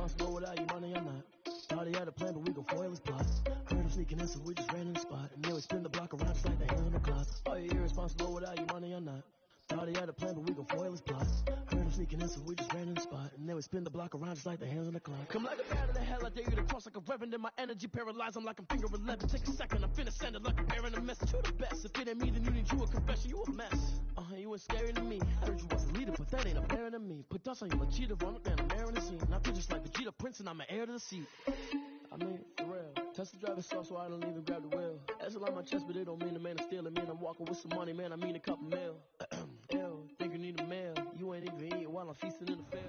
irresponsible without your money, I'm not. Thought he had a plan, but we gon' foil his plot. Heard him sneaking in, so we just ran in the spot. And then we spin the block around just like the hands on the clock. Are you irresponsible without your money, I'm not. Thought he had a plan, but we gon' foil his plot. Heard him sneaking in, so we just ran in the spot. And then we spin the block around just like the hands on the clock. Come like a bat in the hell, I dare you to cross like a reverend. In my energy paralyzed, I'm like I'm finger 11. Take a second, I'm finna send it like I'm airing a message to the best. If it ain't me, then you need you a confession, you a mess. You ain't scary to me. I heard you was a leader, but that ain't apparent to me. Put dust on you, a cheater, run up down the air in the scene. Now feel just like Vegeta Prince, and I'm an heir to the seat. I mean, for real. Test the driver's soft, so I don't even grab the wheel. That's a lot on my chest, but it don't mean the man is stealing. Man, I'm walking with some money, man, I mean a couple mil. Ew, think you need a meal. You ain't even eating while I'm feasting in the field.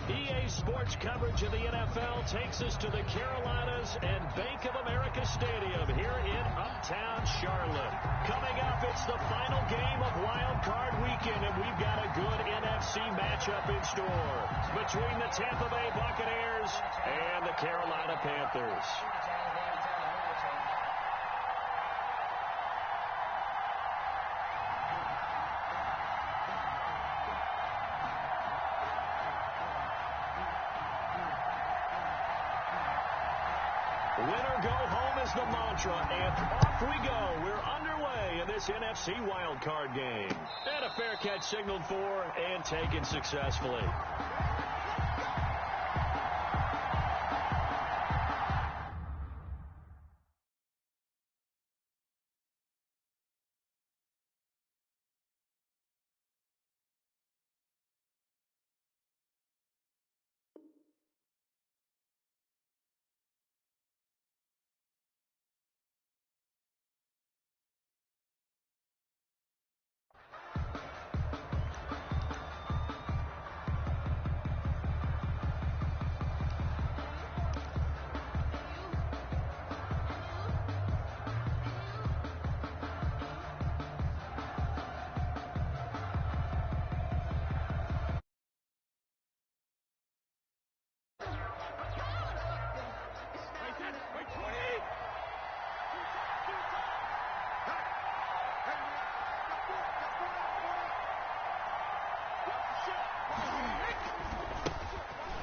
EA Sports coverage of the NFL takes us to the Carolinas and Bank of America Stadium here in Uptown Charlotte. Coming up, it's the final game of Wild Card Weekend, and we've got a good NFC matchup in store between the Tampa Bay Buccaneers and the Carolina Panthers. Winner go home is the mantra, and off we go. We're underway in this NFC wildcard game. And a fair catch signaled for and taken successfully.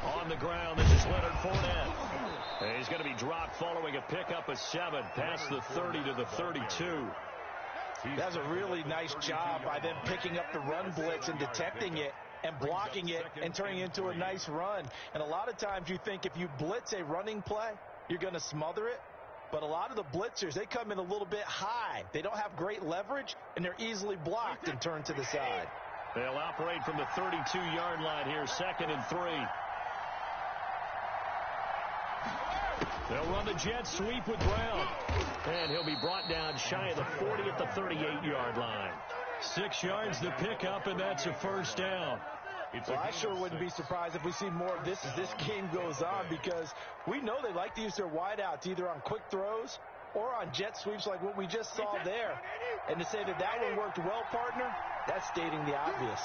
On the ground, this is Leonard Fournette. And he's going to be dropped following a pickup of 7 past the 30 to the 32. That's a really nice job by them picking up the run blitz and detecting it and blocking it and turning it into a nice run. And a lot of times you think if you blitz a running play, you're going to smother it. But a lot of the blitzers, they come in a little bit high. They don't have great leverage, and they're easily blocked and turned to the side. They'll operate from the 32-yard line here, 2nd and 3. They'll run the jet sweep with Brown. And he'll be brought down shy of the 40 at the 38-yard line. 6 yards to pick up, and that's a first down. Well, I sure wouldn't be surprised if we see more of this as this game goes on, because we know they like to use their wideouts either on quick throws or on jet sweeps like what we just saw there. And to say that that one worked well, partner, that's stating the obvious.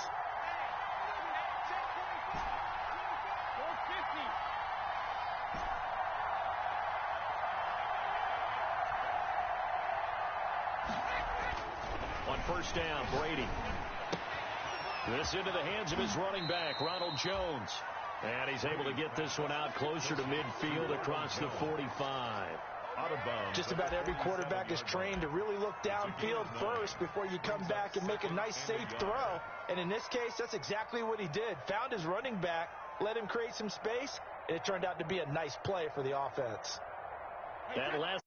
On first down, Brady. This into the hands of his running back, Ronald Jones. And he's able to get this one out closer to midfield across the 45. Just about every quarterback is trained to really look downfield first before you come back and make a nice, safe throw. And in this case, that's exactly what he did. Found his running back, let him create some space, and it turned out to be a nice play for the offense. That last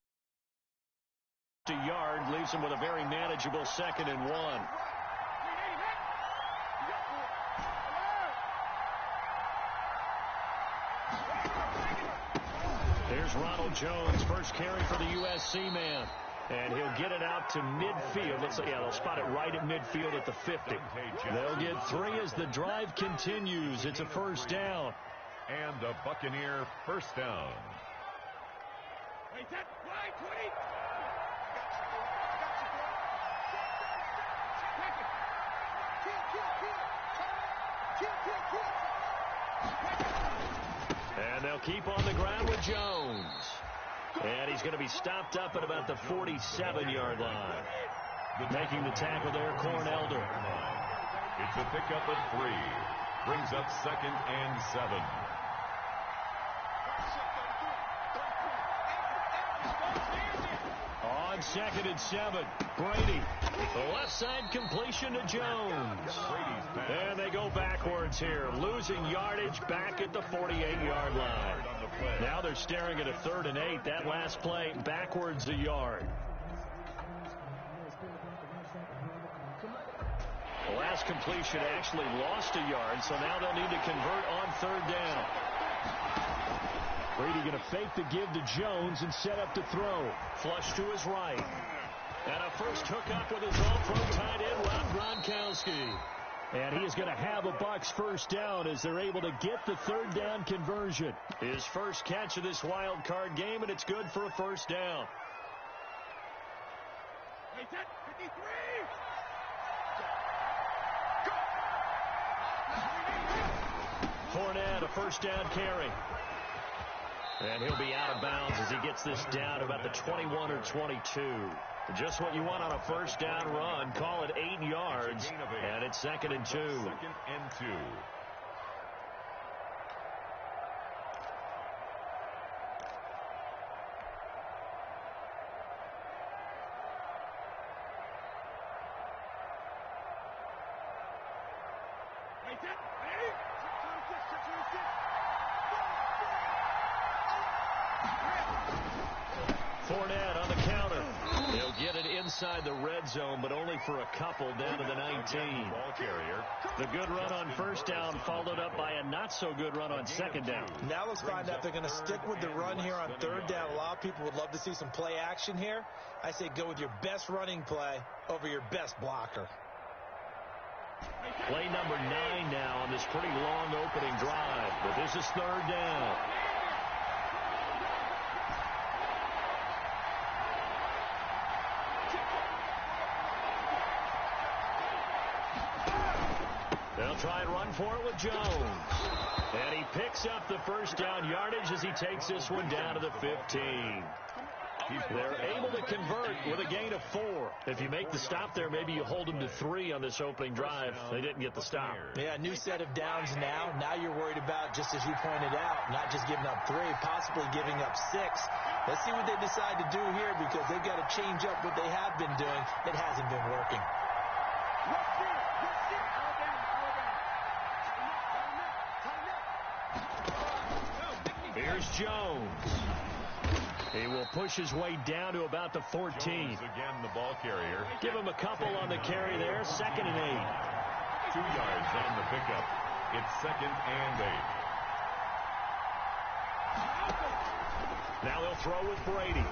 yard leaves him with a very manageable 2nd and 1. Here's Ronald Jones, first carry for the USC man. And he'll get it out to midfield. Let's say, yeah, they'll spot it right at midfield at the 50. They'll get 3 as the drive continues. It's a first down. And the Buccaneer first down. And they'll keep on the ground with Jones. And he's going to be stopped up at about the 47-yard line. Making the tackle there, Corn Elder. It's a pickup of 3. Brings up 2nd and 7. On 2nd and 7, Brady. The left side completion to Jones. And they go backwards here, losing yardage back at the 48-yard line. Now they're staring at a 3rd and 8. That last play backwards a yard. The last completion actually lost a yard, so now they'll need to convert on 3rd down. Brady going to fake the give to Jones and set up to throw. Flush to his right. And a first hookup with his all-pro tight end, Rob Gronkowski. And he is going to have a Bucs first down as they're able to get the 3rd down conversion. His first catch of this wild card game, and it's good for a first down. Fournette, a first down carry. And he'll be out of bounds as he gets this down about the 21 or 22. Just what you want on a first down run. Call it 8 yards. And it's 2nd and 2. 2nd and 2. Fournette on the counter. He'll get it inside the red zone, but only for a couple down to the 19. Ball carrier. The good run on first down followed up by a not-so-good run on 2nd down. Now let's find out if they're going to stick with the run here on 3rd down. A lot of people would love to see some play action here. I say go with your best running play over your best blocker. Play number 9 now on this pretty long opening drive. But this is 3rd down. They'll try and run for it with Jones. And he picks up the first down yardage as he takes this one down to the 15. They're able to convert with a gain of 4. If you make the stop there, maybe you hold them to 3 on this opening drive. They didn't get the stop. Yeah, new set of downs now. Now you're worried about, just as you pointed out, not just giving up 3, possibly giving up 6. Let's see what they decide to do here because they've got to change up what they have been doing. It hasn't been working. Here's Jones. He will push his way down to about the 14. Jones again, the ball carrier. Give him a couple on the carry there. 2nd and 8. 2 yards on the pickup. It's 2nd and 8. Now they'll throw with Brady.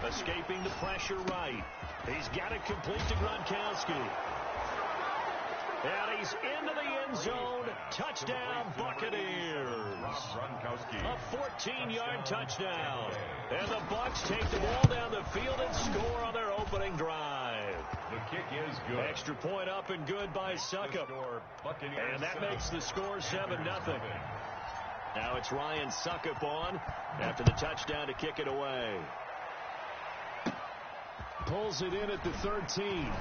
Escaping the pressure right. He's got it complete to Gronkowski. And he's into the end zone. Touchdown, Buccaneers. A 14-yard touchdown. And the Bucs take the ball down the field and score on their opening drive. The kick is good. Extra point up and good by Succop. And that makes the score 7-0. Now it's Ryan Succop on after the touchdown to kick it away. Pulls it in at the 13.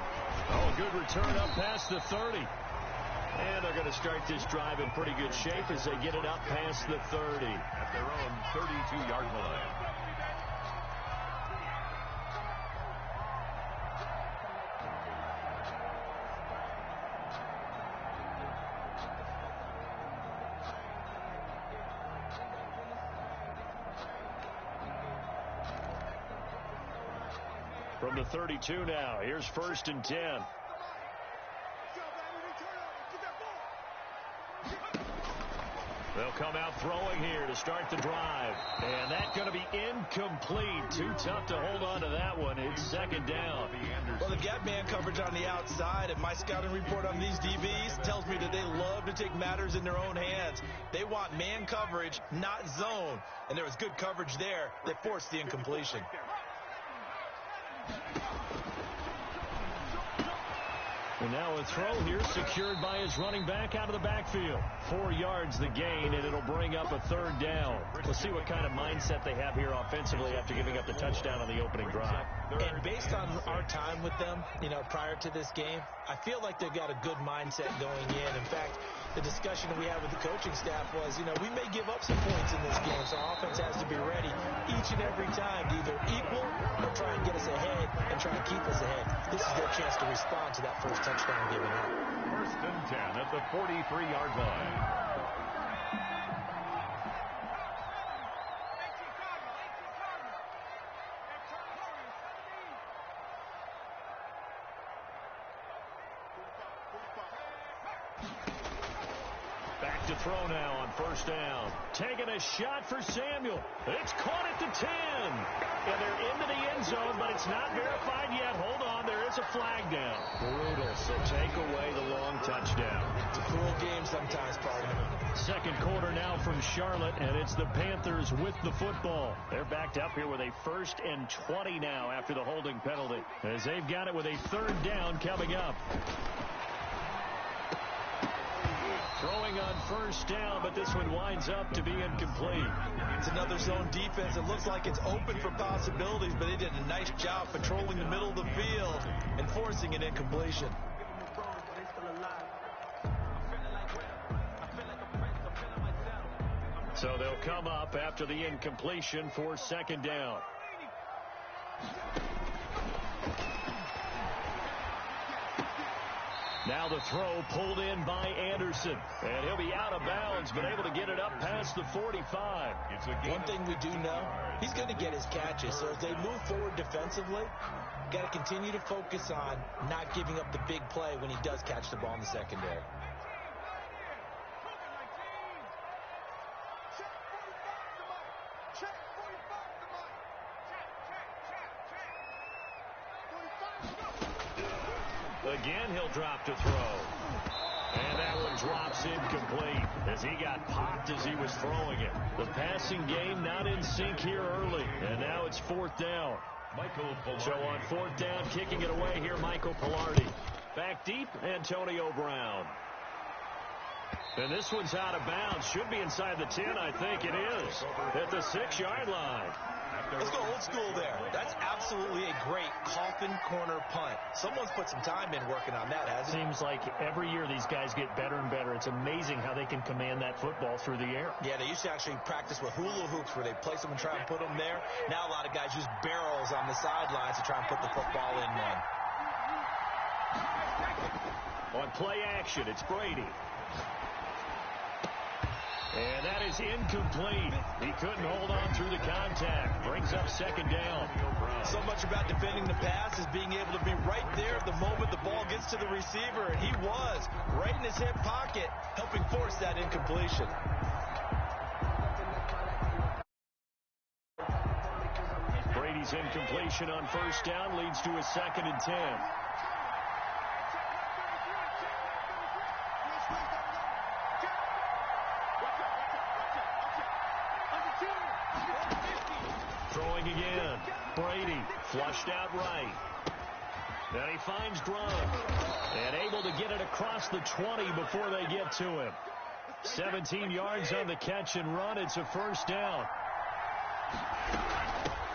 Oh, good return up past the 30. And they're going to start this drive in pretty good shape as they get it up past the 30. At their own 32-yard line. From the 32 now, here's 1st and 10. They'll come out throwing here to start the drive. And that's going to be incomplete. Too tough to hold on to that one. It's 2nd down. Well, they've got man coverage on the outside, and my scouting report on these DBs tells me that they love to take matters in their own hands. They want man coverage, not zone. And there was good coverage there that forced the incompletion. And now a throw here secured by his running back out of the backfield. 4 yards the gain, and it'll bring up a 3rd down. We'll see what kind of mindset they have here offensively after giving up the touchdown on the opening drive. And based on our time with them, prior to this game, I feel like they've got a good mindset going in. In fact, the discussion that we had with the coaching staff was, we may give up some points in this game, so our offense has to be ready each and every time to either equal or try and get us ahead and try and keep us ahead. This is their chance to respond to that first touchdown given up. 1st and 10 at the 43-yard line. Back to throw now on 1st down. Taking a shot for Samuel. It's caught at the 10. And they're into the end zone, but it's not verified yet. Hold on, there is a flag down. Brutal, so take away the long touchdown. It's a cruel game sometimes, partner. 2nd quarter now from Charlotte, and it's the Panthers with the football. They're backed up here with a 1st and 20 now after the holding penalty, as they've got it with a 3rd down coming up. Throwing on 1st down, but this one winds up to be incomplete. It's another zone defense. It looks like it's open for possibilities, but they did a nice job patrolling the middle of the field and forcing an incompletion. So they'll come up after the incompletion for 2nd down. Now the throw pulled in by Anderson. And he'll be out of bounds, but able to get it up past the 45. One thing we do know, he's going to get his catches. So as they move forward defensively, got to continue to focus on not giving up the big play when he does catch the ball in the secondary. Again, he'll drop to throw. And that one drops incomplete as he got popped as he was throwing it. The passing game not in sync here early. And now it's 4th down. So on 4th down, kicking it away here, Michael Pilardi. Back deep, Antonio Brown. And this one's out of bounds. Should be inside the 10, I think it is. At the 6-yard line. Let's go old school there. That's absolutely a great coffin corner punt. Someone's put some time in working on that, hasn't it? Seems like every year these guys get better and better. It's amazing how they can command that football through the air. Yeah, they used to actually practice with hula hoops where they place them and try and put them there. Now a lot of guys use barrels on the sidelines to try and put the football in one. On play action, it's Brady. And that is incomplete. He couldn't hold on through the contact. Brings up 2nd down. So much about defending the pass is being able to be right there at the moment the ball gets to the receiver. And he was right in his hip pocket, helping force that incompletion. Brady's incompletion on 1st down leads to a 2nd and 10. Throwing again. Brady flushed out right. Then he finds Grunt. And able to get it across the 20 before they get to him. 17 yards on the catch and run. It's a 1st down.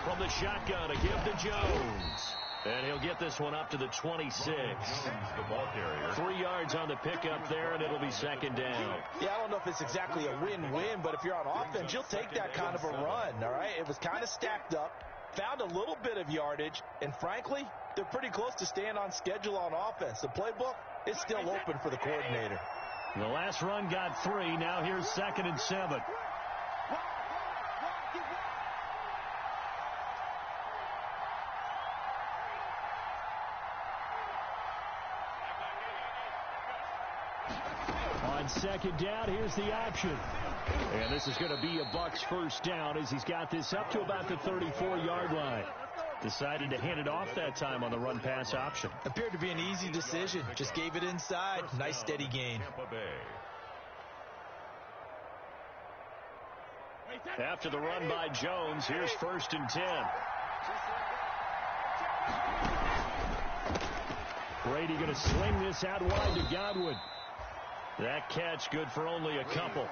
From the shotgun, a give to Jones. And he'll get this one up to the 26. The ball carrier. 3 yards on the pickup there, and it'll be 2nd down. Yeah, I don't know if it's exactly a win-win, but if you're on offense, you'll take that kind of a run, all right? It was kind of stacked up, found a little bit of yardage, and frankly, they're pretty close to staying on schedule on offense. The playbook is still open for the coordinator. The last run got 3. Now here's 2nd and 7. On 2nd down, here's the option. And this is going to be a Bucs 1st down as he's got this up to about the 34-yard line. Decided to hand it off that time on the run-pass option. Appeared to be an easy decision. Just gave it inside. Nice steady gain. After the run by Jones, here's 1st and 10. Brady going to sling this out wide to Godwin. That catch good for only a couple.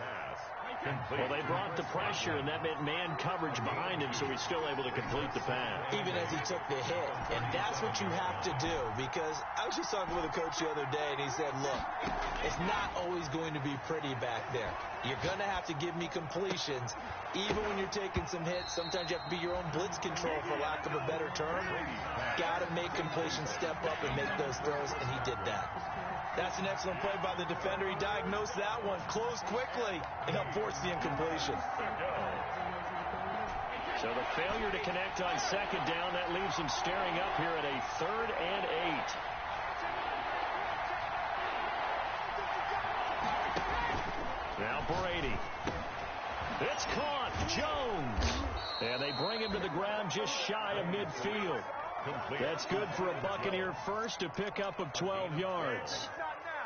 Well, they brought the pressure, and that meant man coverage behind him, so he's still able to complete the pass. Even as he took the hit. And that's what you have to do, because I was just talking with a coach the other day, and he said, look, it's not always going to be pretty back there. You're going to have to give me completions. Even when you're taking some hits, sometimes you have to be your own blitz control, for lack of a better term. Got to make completions, step up, and make those throws, and he did that. That's an excellent play by the defender. He diagnosed that one, closed quickly, and helped force the incompletion. So the failure to connect on second down, that leaves him staring up here at a 3rd and 8. Now Brady. It's caught. Jones. And they bring him to the ground just shy of midfield. That's good for a Buccaneer first, to pick up of 12 yards.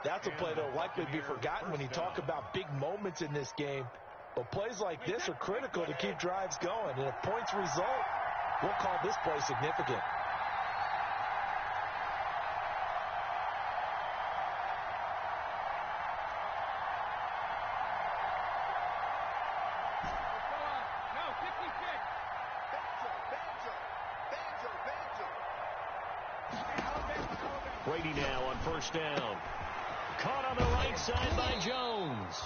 That's a play that will likely be forgotten when you talk about big moments in this game. But plays like this are critical to keep drives going. And if points result, we'll call this play significant. Brady now on first down. Caught on the right side by Jones.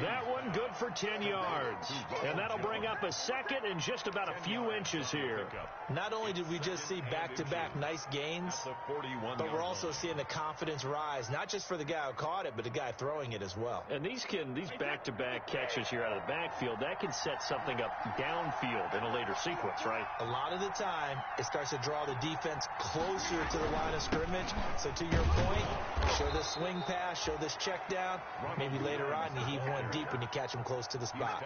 That one good for 10 yards. And that'll bring up a second and just about a few inches here. Not only did we just see back-to-back nice gains, but we're also seeing the confidence rise, not just for the guy who caught it, but the guy throwing it as well. And these back-to-back catches here out of the backfield, that can set something up downfield in a later sequence, right? A lot of the time, it starts to draw the defense closer to the line of scrimmage. So to your point, show this swing pass, show this check down. Maybe later on you heave one deep when you catch him close to the spot.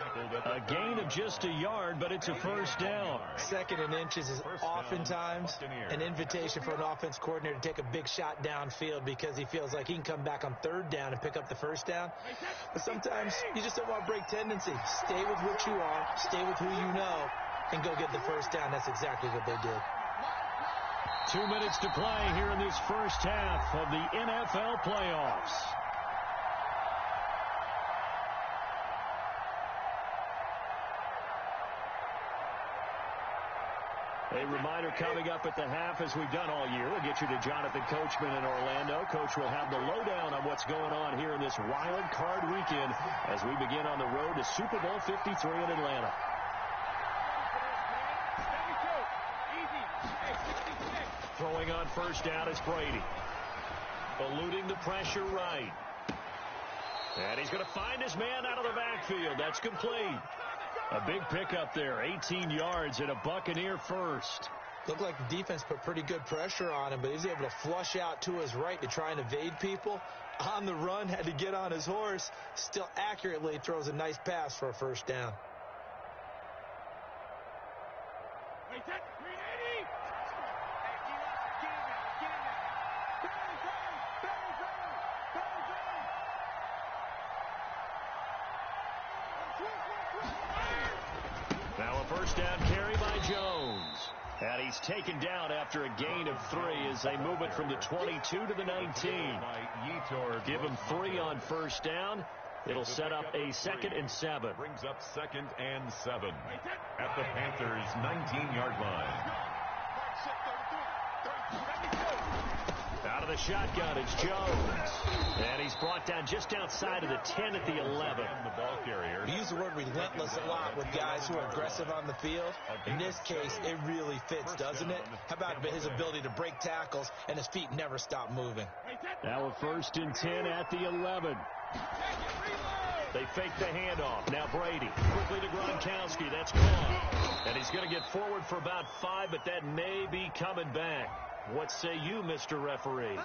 A gain of just a yard, but it's a first down. 2nd and inches is oftentimes an invitation for an offense coordinator to take a big shot downfield because he feels like he can come back on 3rd down and pick up the first down. But sometimes you just don't want to break tendency. Stay with what you are, stay with who you know, and go get the first down. That's exactly what they did. 2 minutes to play here in this first half of the NFL playoffs. A reminder coming up at the half, as we've done all year. We'll get you to Jonathan Coachman in Orlando. Coach will have the lowdown on what's going on here in this wild card weekend as we begin on the road to Super Bowl 53 in Atlanta. Throwing on first down is Brady. Eluding the pressure right. And he's going to find his man out of the backfield. That's complete. A big pickup there, 18 yards and a Buccaneer first. Looked like the defense put pretty good pressure on him, but he was able to flush out to his right to try and evade people. On the run, had to get on his horse. Still accurately throws a nice pass for a first down. Now a first down carry by Jones. And he's taken down after a gain of 3 as they move it from the 22 to the 19. Give him 3 on first down. It'll set up a 2nd and 7. Brings up 2nd and 7 at the Panthers' 19-yard line. Out of the shotgun, it's Jones. And he's brought down just outside of the 10 at the 11. We use the word relentless a lot with guys who are aggressive on the field. In this case, it really fits, doesn't it? How about his ability to break tackles and his feet never stop moving? Now a 1st and 10 at the 11. They fake the handoff. Now Brady. Quickly to Gronkowski. That's caught. And he's going to get forward for about 5, but that may be coming back. What say you, Mr. Referee?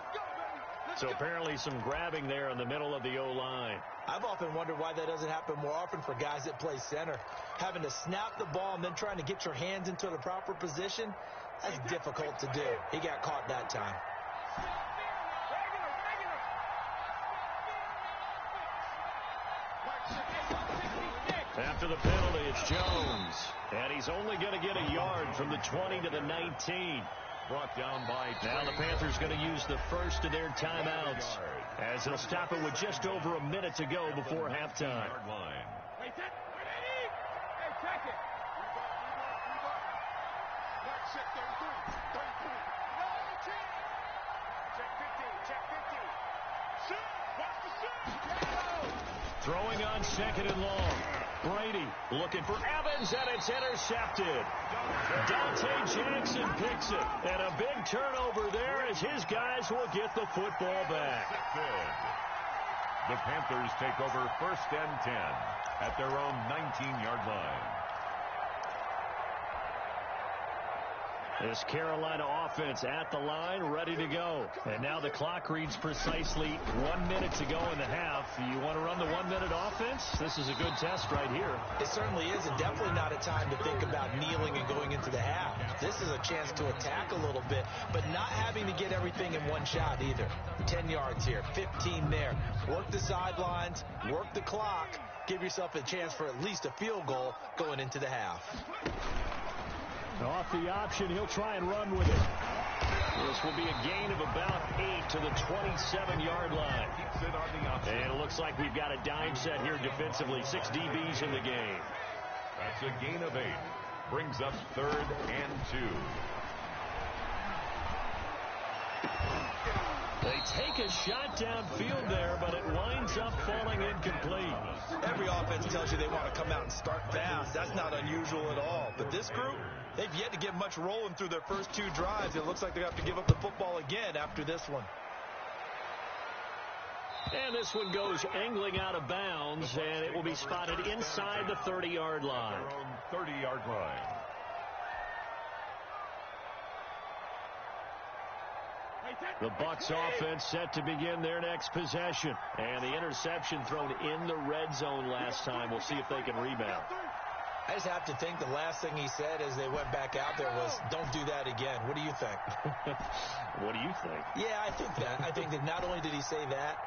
So apparently some grabbing there in the middle of the O-line. I've often wondered why that doesn't happen more often for guys that play center. Having to snap the ball and then trying to get your hands into the proper position, that's difficult to do. He got caught that time. After the penalty, it's Jones. And he's only going to get a yard from the 20 to the 19. brought down by... Now the Panthers going to use the first of their timeouts as they'll stop it with just over a minute to go before halftime. Hey, check it. Check 15. Check 15. Shoot. Watch the shoot. Throwing on second and long. Brady looking for Evans, and it's intercepted. Dante Jackson picks it, and a big turnover there as his guys will get the football back. The Panthers take over 1st and 10 at their own 19-yard line. This Carolina offense at the line, ready to go. And now the clock reads precisely 1 minute to go in the half. You want to run the 1 minute offense? This is a good test right here. It certainly is, and definitely not a time to think about kneeling and going into the half. This is a chance to attack a little bit, but not having to get everything in one shot either. 10 yards here, 15 there. Work the sidelines, work the clock, give yourself a chance for at least a field goal going into the half. Off the option, he'll try and run with it. This will be a gain of about 8 to the 27-yard line. And it looks like we've got a dime set here defensively. 6 DBs in the game. That's a gain of 8. Brings up 3rd and 2. They take a shot downfield there, but it winds up falling incomplete. Every offense tells you they want to come out and start fast. That's not unusual at all. But this group, they've yet to get much rolling through their first 2 drives. It looks like they have to give up the football again after this one. And this one goes angling out of bounds, and it will be spotted inside the 30-yard line. Their own 30-yard line. The Bucs offense set to begin their next possession. And the interception thrown in the red zone last time. We'll see if they can rebound. I just have to think the last thing he said as they went back out there was, don't do that again. What do you think? What do you think? Yeah, I think that. I think that not only did he say that,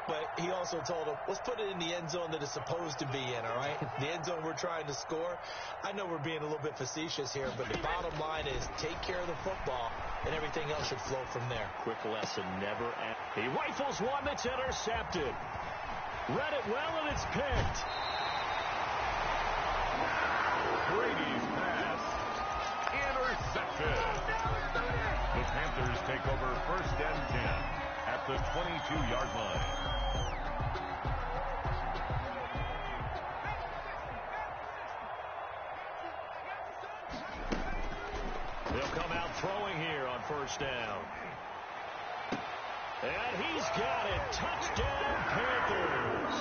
but he also told him, let's put it in the end zone that it's supposed to be in, all right? The end zone we're trying to score. I know we're being a little bit facetious here, but the bottom line is take care of the football, and everything else should flow from there. Quick lesson, never ask. He rifles one that's intercepted. Read it well, and it's picked. Brady's pass intercepted. The Panthers take over 1st and 10 at the 22-yard line. They'll come out throwing here on 1st down. And he's got it. Touchdown, Panthers.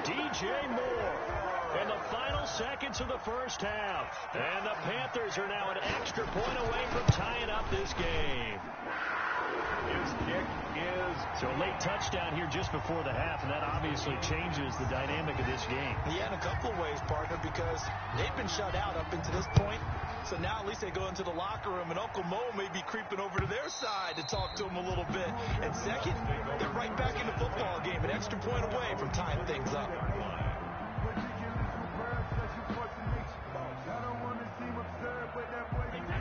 DJ Moore in the final seconds of the first half. And the Panthers are now an extra point away from tying up this game. His kick is... So a late touchdown here just before the half, and that obviously changes the dynamic of this game. Yeah, in a couple of ways, partner, because they've been shut out up until this point. So now at least they go into the locker room, and Uncle Mo may be creeping over to their side to talk to them a little bit. And second, they're right back in the football game, an extra point away from tying things up.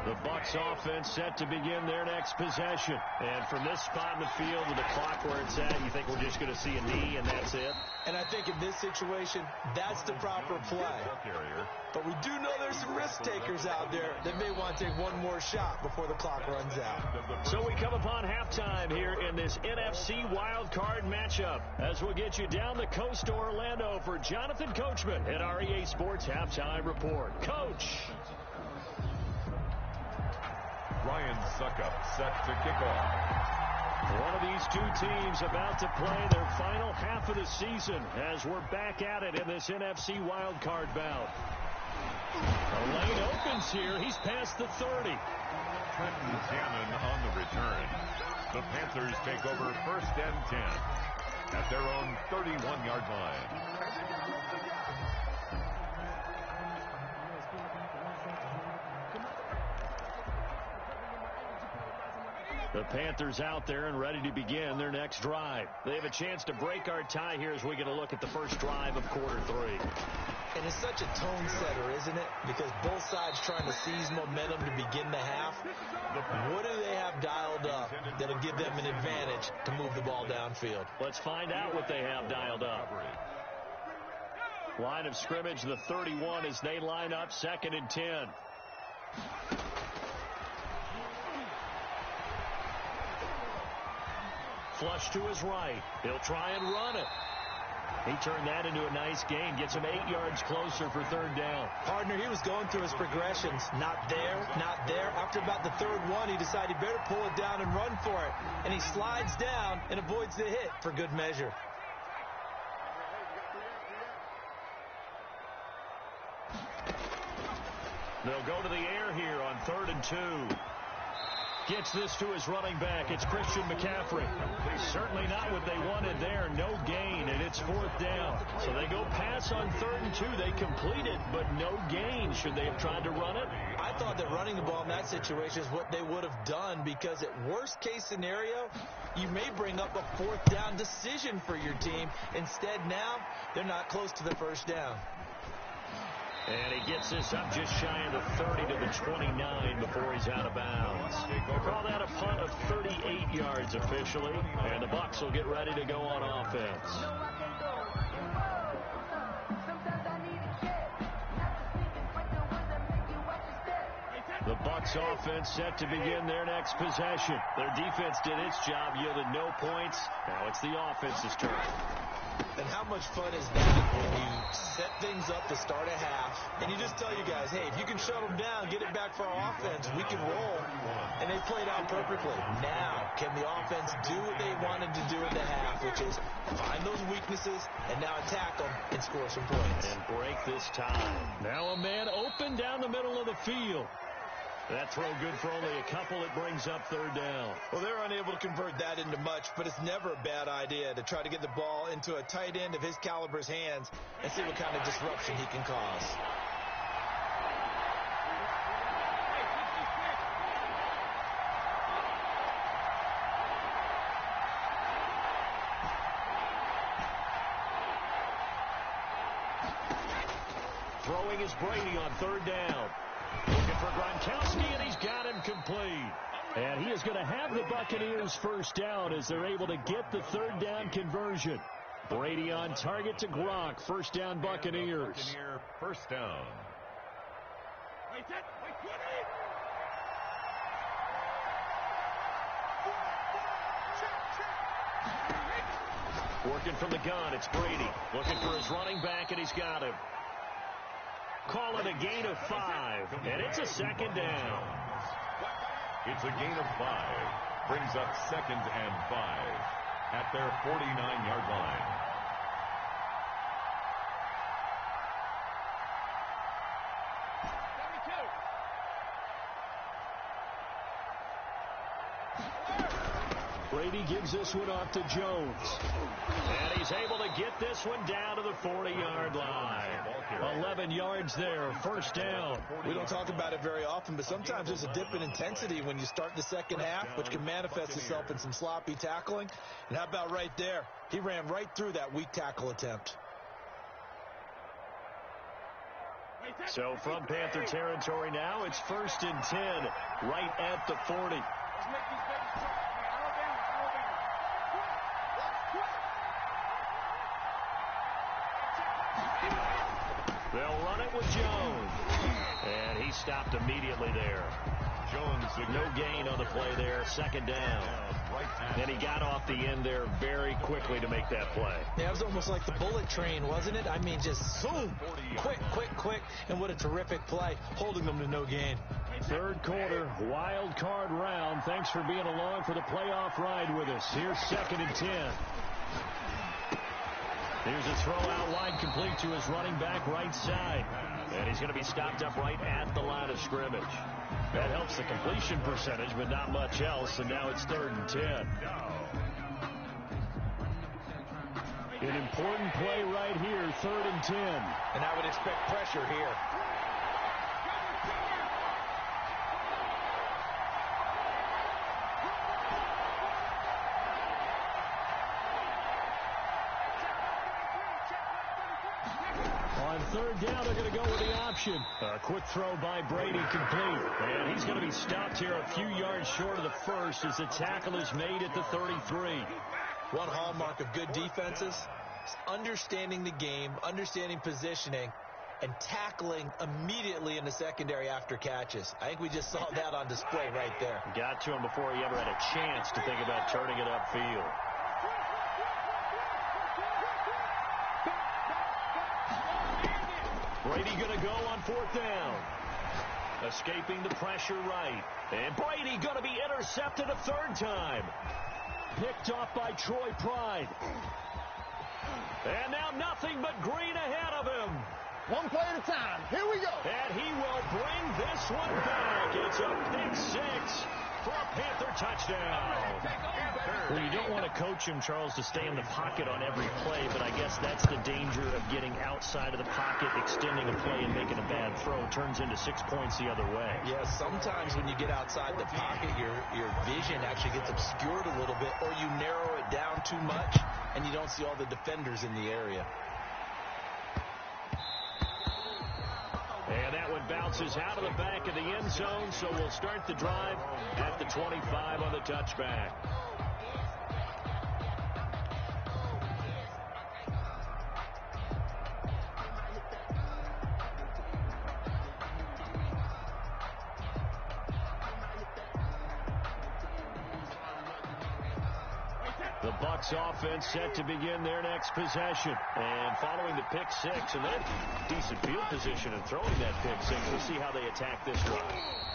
The Bucs offense set to begin their next possession. And from this spot in the field to the clock where it's at, you think we're just going to see a knee and that's it? And I think in this situation, that's the proper play. But we do know there's some risk takers out there that may want to take one more shot before the clock runs out. So we come upon halftime here in this NFC wildcard matchup as we'll get you down the coast to Orlando for Jonathan Coachman at our EA Sports Halftime Report. Coach! Ryan Suckup set to kick off. One of these two teams about to play their final half of the season as we're back at it in this NFC wildcard bout. A lane opens here. He's past the 30. Trenton Cannon on the return. The Panthers take over 1st and 10 at their own 31-yard line. The Panthers out there and ready to begin their next drive. They have a chance to break our tie here as we get a look at the first drive of quarter 3. And it's such a tone setter, isn't it? Because both sides trying to seize momentum to begin the half. What do they have dialed up that'll give them an advantage to move the ball downfield? Let's find out what they have dialed up. Line of scrimmage, the 31, as they line up 2nd and 10. Flush to his right. He'll try and run it. He turned that into a nice gain. Gets him 8 yards closer for 3rd down. Partner, he was going through his progressions. Not there, not there. After about the 3rd one, he decided he better pull it down and run for it. And he slides down and avoids the hit for good measure. They'll go to the air here on 3rd and 2. Gets this to his running back. It's Christian McCaffrey. Certainly not what they wanted there. No gain, and it's 4th down. So they go pass on 3rd and 2. They complete it, but no gain. Should they have tried to run it? I thought that running the ball in that situation is what they would have done, because at worst case scenario, you may bring up a 4th down decision for your team. Instead, now they're not close to the 1st down. And he gets this up just shy of the 30 to the 29 before he's out of bounds. We'll call that a punt of 38 yards officially. And the Bucs will get ready to go on offense. The Bucs offense set to begin their next possession. Their defense did its job, yielded no points. Now it's the offense's turn. And how much fun is that when you set things up to start a half and you just tell you guys, hey, if you can shut them down, get it back for our offense, we can roll. And they played out perfectly. Now, can the offense do what they wanted to do in the half, which is find those weaknesses and now attack them and score some points. And break this tie. Now a man open down the middle of the field. That throw good for only a couple. It brings up 3rd down. Well, they're unable to convert that into much, but it's never a bad idea to try to get the ball into a tight end of his caliber's hands and see what kind of disruption he can cause. Throwing is Brady on 3rd down. Looking for Gronkowski, and he's got him complete. And he is going to have the Buccaneers 1st down as they're able to get the 3rd down conversion. Brady on target to Gronk. 1st down Buccaneers. Buccaneer 1st down. Working from the gun, it's Brady. Looking for his running back, and he's got him. Call it a gain of 5, and it's a 2nd down. It's a gain of 5. Brings up 2nd and 5 at their 49-yard line. Brady gives this one off to Jones. And he's able to get this one down to the 40-yard line. 11 yards there, 1st down. We don't talk about it very often, but sometimes there's a dip in intensity when you start the 2nd half, which can manifest itself in some sloppy tackling. And how about right there? He ran right through that weak tackle attempt. So from Panther territory now, it's 1st and 10, right at the 40. They'll run it with Jones. And he stopped immediately there. Jones, no gain on the play there. 2nd down. And he got off the end there very quickly to make that play. Yeah, it was almost like the bullet train, wasn't it? I mean, just boom, quick, quick, quick. And what a terrific play, holding them to no gain. 3rd quarter, wild card round. Thanks for being along for the playoff ride with us. Here's 2nd and 10. Here's a throw out wide, complete to his running back right side. And he's going to be stopped up right at the line of scrimmage. That helps the completion percentage, but not much else. And now it's 3rd and 10. An important play right here, 3rd and 10. And I would expect pressure here. On third down, they're going to go with the option. A quick throw by Brady, complete. And he's going to be stopped here a few yards short of the first as the tackle is made at the 33. One hallmark of good defenses is understanding the game, understanding positioning, and tackling immediately in the secondary after catches. I think we just saw that on display right there. Got to him before he ever had a chance to think about turning it upfield. Brady going to go on fourth down. Escaping the pressure right. And Brady going to be intercepted a third time. Picked off by Troy Pride. And now nothing but green ahead of him. One play at a time. Here we go. And he will bring this one back. It's a pick six for a Panther touchdown. Well, you don't want to coach him, Charles, to stay in the pocket on every play, but I guess that's the danger of getting outside of the pocket, extending a play, and making a bad throw. It turns into 6 points the other way. Yeah, sometimes when you get outside the pocket, your vision actually gets obscured a little bit, or you narrow it down too much, and you don't see all the defenders in the area. And that one bounces out of the back of the end zone, so we'll start the drive at the 25 on the touchback. The Bucs offense set to begin their next possession. And following the pick six, and then decent field position and throwing that pick six, we'll see how they attack this drive.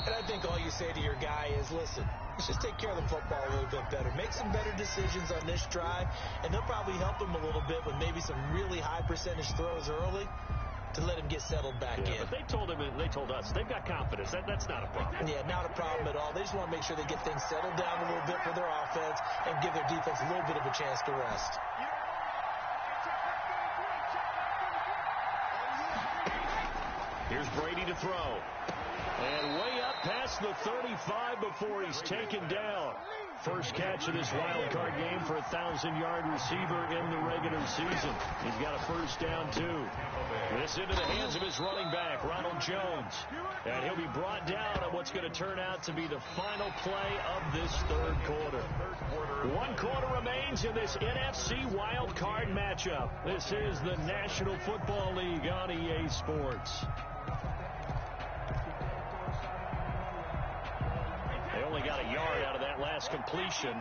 And I think all you say to your guy is, listen, let's just take care of the football a little bit better. Make some better decisions on this drive, and they'll probably help him a little bit with maybe some really high percentage throws early to let him get settled back in. But they told us they've got confidence. That's not a problem. Yeah, not a problem at all. They just want to make sure they get things settled down a little bit for their offense and give their defense a little bit of a chance to rest. Here's Brady to throw. And way up past the 35 before he's taken down. First catch of this wild card game for a 1,000-yard receiver in the regular season. He's got a first down, too. This into the hands of his running back, Ronald Jones. And he'll be brought down at what's going to turn out to be the final play of this third quarter. 1 quarter remains in this NFC wild card matchup. This is the National Football League on EA Sports. They only got a yard out of that last completion,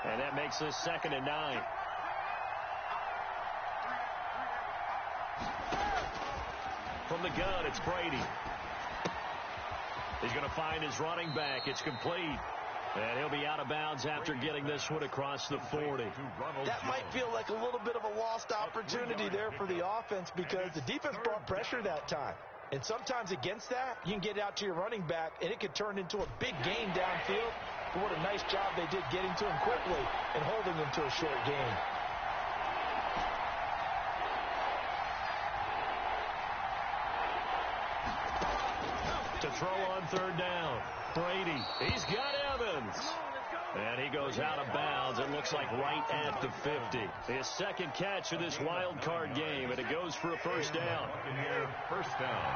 and that makes this 2nd and 9. From the gun, it's Brady. He's going to find his running back. It's complete. And he'll be out of bounds after getting this one across the 40. That might feel like a little bit of a lost opportunity there for the offense because the defense brought pressure that time. And sometimes against that, you can get out to your running back, and it could turn into a big gain downfield. But what a nice job they did getting to him quickly and holding him to a short gain. To throw on third down, Brady. He's got Evans. And he goes out of bounds. It looks like right at the 50. His second catch of this wild card game, and it goes for a first down. First down.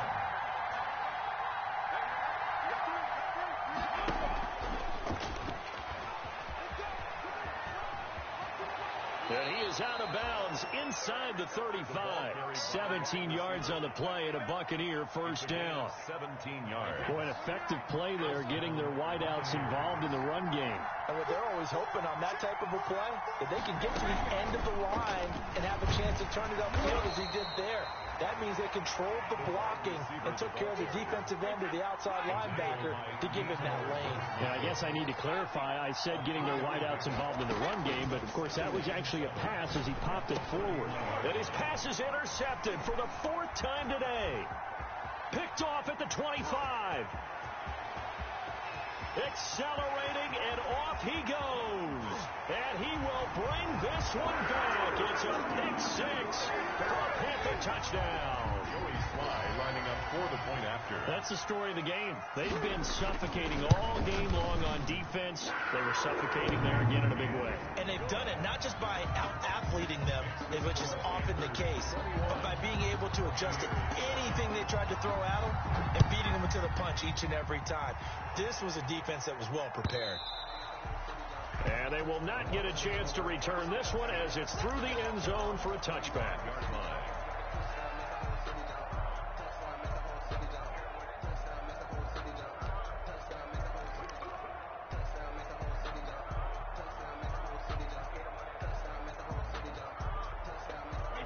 And he is out of bounds inside the 35. 17 yards on the play and a Buccaneer first down. 17 yards. Boy, an effective play there, getting their wideouts involved in the run game. And what they're always hoping on that type of a play, that they can get to the end of the line and have a chance to turn it upfield as he did there. That means they controlled the blocking and took care of the defensive end of the outside linebacker to give him that lane. Yeah, I guess I need to clarify. I said getting their wideouts involved in the run game, but of course that was actually a pass as he popped it forward. And his pass is intercepted for the 4th time today. Picked off at the 25. Accelerating, and off he goes. And he will bring this one back. It's a pick six for a Panther touchdown. Joey Sly lining up for the point after. That's the story of the game. They've been suffocating all game long on defense. defense, they were suffocating there again in a big way. And they've done it not just by out-athleting them, which is often the case, but by being able to adjust to anything they tried to throw at them and beating them to the punch each and every time. This was a defense that was well prepared. And they will not get a chance to return this one as it's through the end zone for a touchback.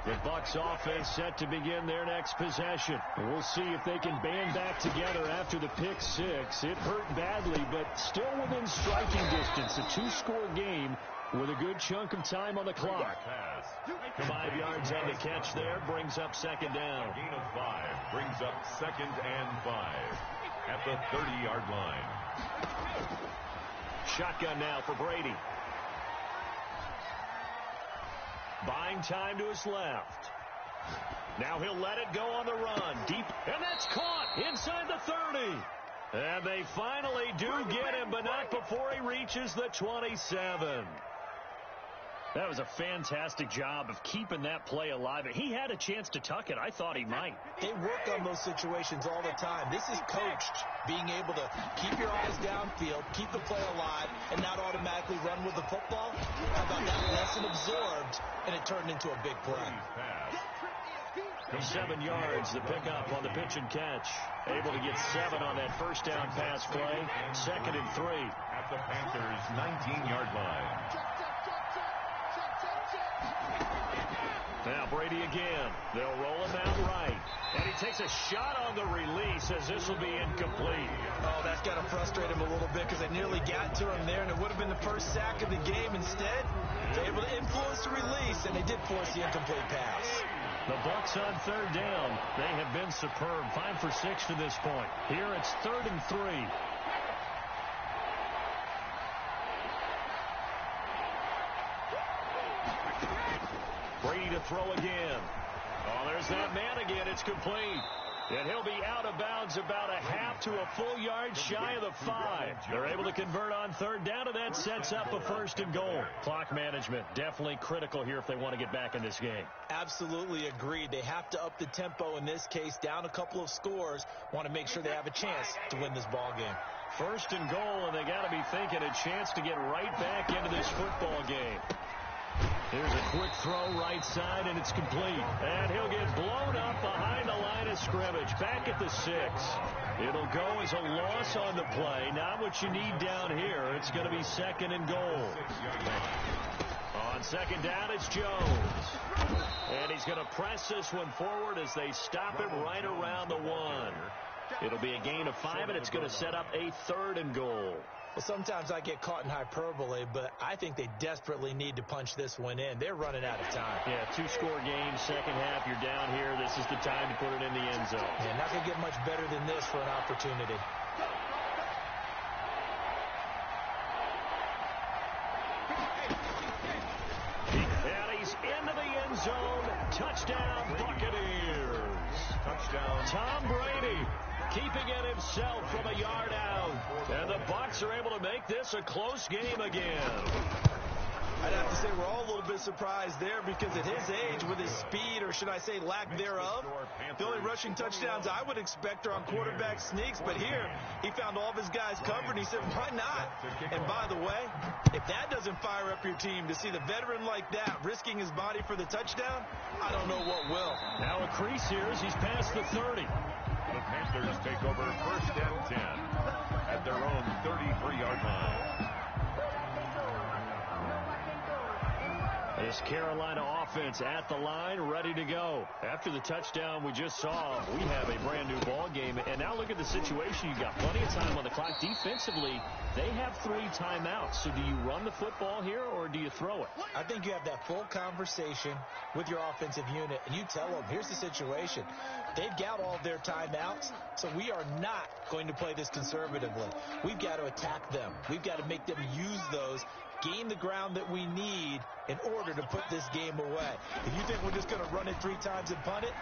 The Bucs offense set to begin their next possession. We'll see if they can band back together after the pick six. It hurt badly, but still within striking distance. A two-score game with a good chunk of time on the clock. 5 yards on the catch there brings up second down. A gain of 5 brings up 2nd and 5 at the 30-yard line. Shotgun now for Brady. Buying time to his left. Now he'll let it go on the run. Deep, and that's caught inside the 30. And they finally do get him, but not before he reaches the 27. That was a fantastic job of keeping that play alive. He had a chance to tuck it. I thought he might. They work on those situations all the time. This is coached, being able to keep your eyes downfield, keep the play alive, and not automatically run with the football. How about that lesson absorbed, and it turned into a big play. 7 yards, the pickup on the pitch and catch. Able to get 7 on that first down pass play. 2nd and 3. At the Panthers' 19-yard line. Now Brady again. They'll roll him out right. And he takes a shot on the release as this will be incomplete. Oh, that's got to frustrate him a little bit because they nearly got to him there, and it would have been the first sack of the game. Instead, they're able to influence the release, and they did force the incomplete pass. The Bucs on 3rd down. They have been superb. 5 for 6 to this point. Here it's 3rd and 3. Brady to throw again. Oh, there's that man again. It's complete. And he'll be out of bounds about a half to a full yard shy of the 5. They're able to convert on 3rd down, and that sets up a 1st and goal. Clock management definitely critical here if they want to get back in this game. Absolutely agreed. They have to up the tempo in this case, down a couple of scores. Want to make sure they have a chance to win this ball game. 1st and goal, and they got to be thinking a chance to get right back into this football game. Here's a quick throw right side, and it's complete. And he'll get blown up behind the line of scrimmage. Back at the 6. It'll go as a loss on the play. Not what you need down here. It's going to be 2nd and goal. On 2nd down, it's Jones. And he's going to press this one forward as they stop him right around the 1. It'll be a gain of 5, and it's going to set up a 3rd and goal. Well, sometimes I get caught in hyperbole, but I think they desperately need to punch this one in. They're running out of time. Yeah, 2-score game, second half, you're down here. This is the time to put it in the end zone. Yeah, not going to get much better than this for an opportunity. And he's into the end zone. Touchdown, Buccaneers. Touchdown, Tom Brady. Keeping it himself from a yard out. And the Bucs are able to make this a close game again. I'd have to say we're all a little bit surprised there because at his age, with his speed, or should I say lack thereof, the only rushing touchdowns I would expect are on quarterback sneaks. But here, he found all of his guys covered, and he said, why not? And by the way, if that doesn't fire up your team to see the veteran like that risking his body for the touchdown, I don't know what will. Now a crease here as he's past the 30. The Panthers take over 1st and 10 at their own 33-yard line. This Carolina offense at the line, ready to go. After the touchdown we just saw, we have a brand new ball game. And now look at the situation. You've got plenty of time on the clock. Defensively, they have 3 timeouts. So do you run the football here or do you throw it? I think you have that full conversation with your offensive unit, and you tell them, here's the situation. They've got all their timeouts, so we are not going to play this conservatively. We've got to attack them. We've got to make them use those, gain the ground that we need in order to put this game away. If you think we're just going to run it 3 times and punt it,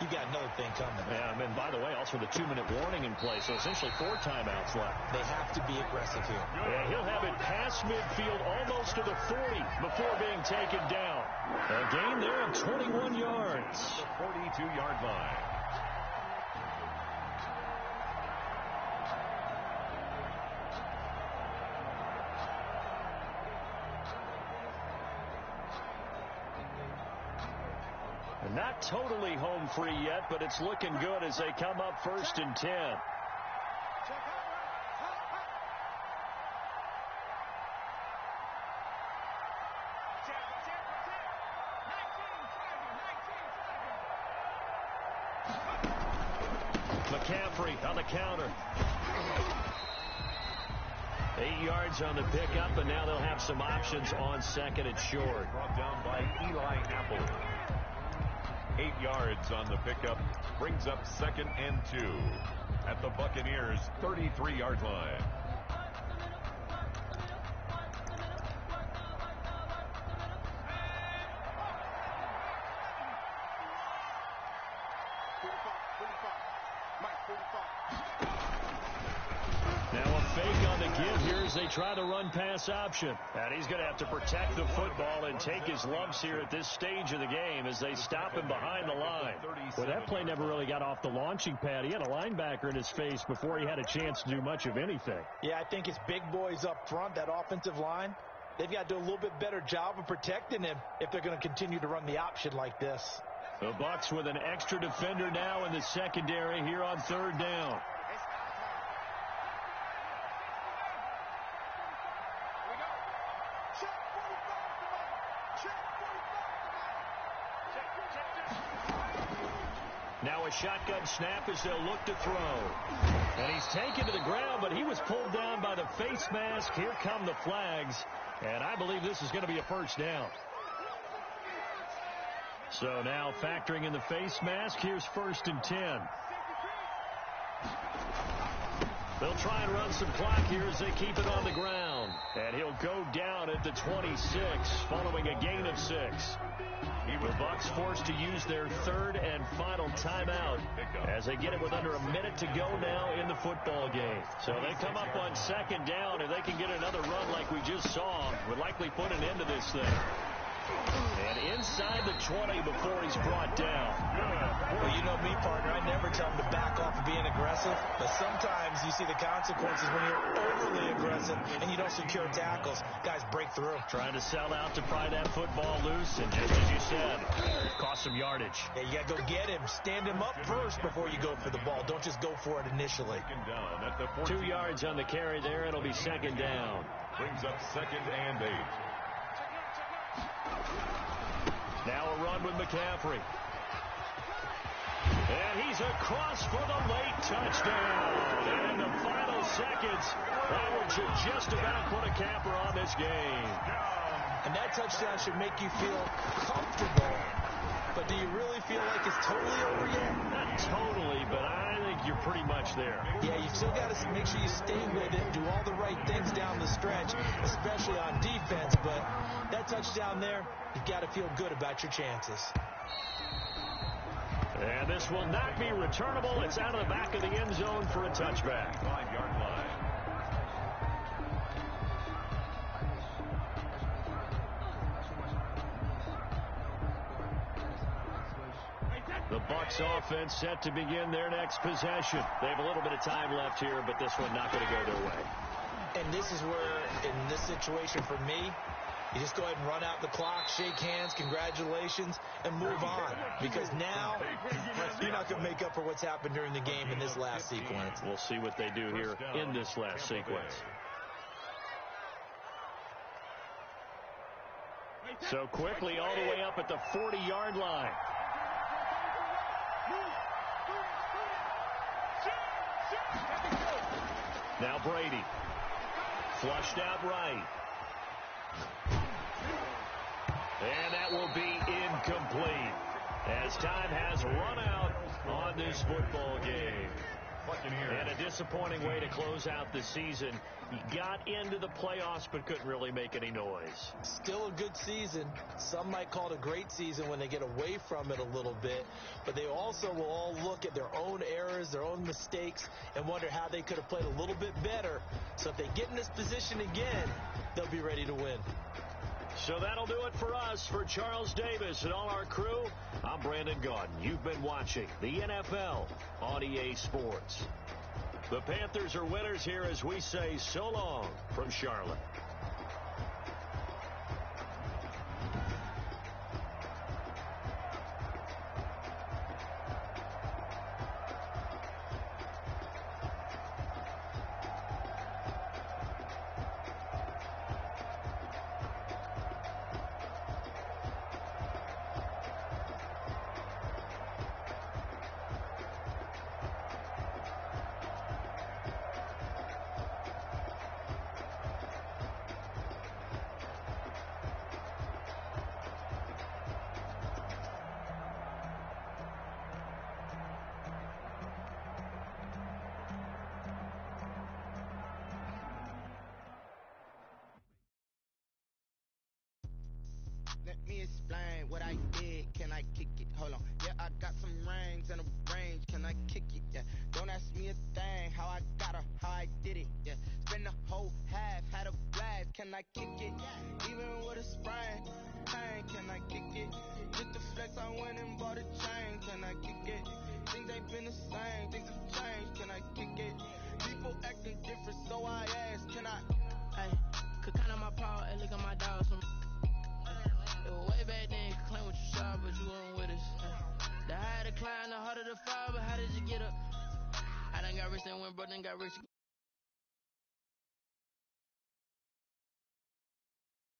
you got another thing coming. Yeah, and by the way, also the 2-minute warning in place, so essentially 4 timeouts left. They have to be aggressive here. Yeah, he'll have it past midfield, almost to the 40 before being taken down. A gain there of 21 yards. The 42-yard line. Not totally home free yet, but it's looking good as they come up 1st and 10. McCaffrey on the counter. 8 yards on the pickup, and now they'll have some options on 2nd and short. Brought down by Eli Apple. 8 yards on the pickup brings up 2nd and 2 at the Buccaneers' 33-yard line. Now a fake on the give here as they try to run pass option. And he's going to have to protect the football and take his lumps here at this stage of the game as they stop him behind the line. Well, that play never really got off the launching pad. He had a linebacker in his face before he had a chance to do much of anything. Yeah, I think it's big boys up front, that offensive line. They've got to do a little bit better job of protecting him if they're going to continue to run the option like this. The Bucs with an extra defender now in the secondary here on 3rd down. Now a shotgun snap as they'll look to throw. And he's taken to the ground, but he was pulled down by the face mask. Here come the flags. And I believe this is going to be a 1st down. So now factoring in the face mask, here's 1st and 10. They'll try and run some clock here as they keep it on the ground. And he'll go down at the 26 following a gain of 6. The Bucs forced to use their 3rd and final timeout as they get it with under a minute to go now in the football game. So they come up on 2nd down. If they can get another run like we just saw, would likely put an end to this thing. And inside the 20 before he's brought down. Well, you know me, partner. I never tell him to back off of being aggressive. But sometimes you see the consequences when you're overly aggressive and you don't secure tackles. Guys break through. Trying to sell out to pry that football loose. And just as you said, cost some yardage. Yeah, you got to go get him. Stand him up first before you go for the ball. Don't just go for it initially. 2 yards on the carry there. It'll be 2nd down. Brings up 2nd and 8. Now a run with McCaffrey. And he's across for the late touchdown. And in the final seconds, that one should just about put a capper on this game. And that touchdown should make you feel comfortable. But do you really feel like it's totally over yet? Not totally, but I think you're pretty much there. Yeah, you still got to make sure you stay with it, do all the right things down the stretch, especially on defense. But that touchdown there, you've got to feel good about your chances. And this will not be returnable. It's out of the back of the end zone for a touchback. 5-yard line. The Bucs offense set to begin their next possession. They have a little bit of time left here, but this one not going to go their way. And this is where, in this situation for me, you just go ahead and run out the clock, shake hands, congratulations, and move on. Because now, you're not going to make up for what's happened during the game in this last sequence. We'll see what they do here in this last sequence. So quickly all the way up at the 40-yard line. Now Brady. Flushed out right. And that will be incomplete as time has run out on this football game. Buccaneers. And a disappointing way to close out the season. He got into the playoffs but couldn't really make any noise. Still a good season. Some might call it a great season when they get away from it a little bit. But they also will all look at their own errors, their own mistakes, and wonder how they could have played a little bit better. So if they get in this position again, they'll be ready to win. So that'll do it for us. For Charles Davis and all our crew, I'm Brandon Gaudin. You've been watching the NFL on EA Sports. The Panthers are winners here as we say so long from Charlotte. Let me explain what I did. Can I kick it? Hold on. Yeah, I got some rings and a range. Can I kick it? Yeah. Don't ask me a thing. How I got her, how I did it. Yeah. Spend the whole half, had a blast. Can I kick it? Even with a sprain. Pain, can I kick it? Just the flex, I went and bought a chain. Can I kick it? Things ain't been the same. Things have changed. Can I kick it? People acting different, so I asked. Can I? Hey, could count on my paw and look at my dogs. It was way back then, could claim what you saw, but you weren't with us. The higher the climb, the harder the fall, but how did you get up? I done got rich and went broke, then got rich.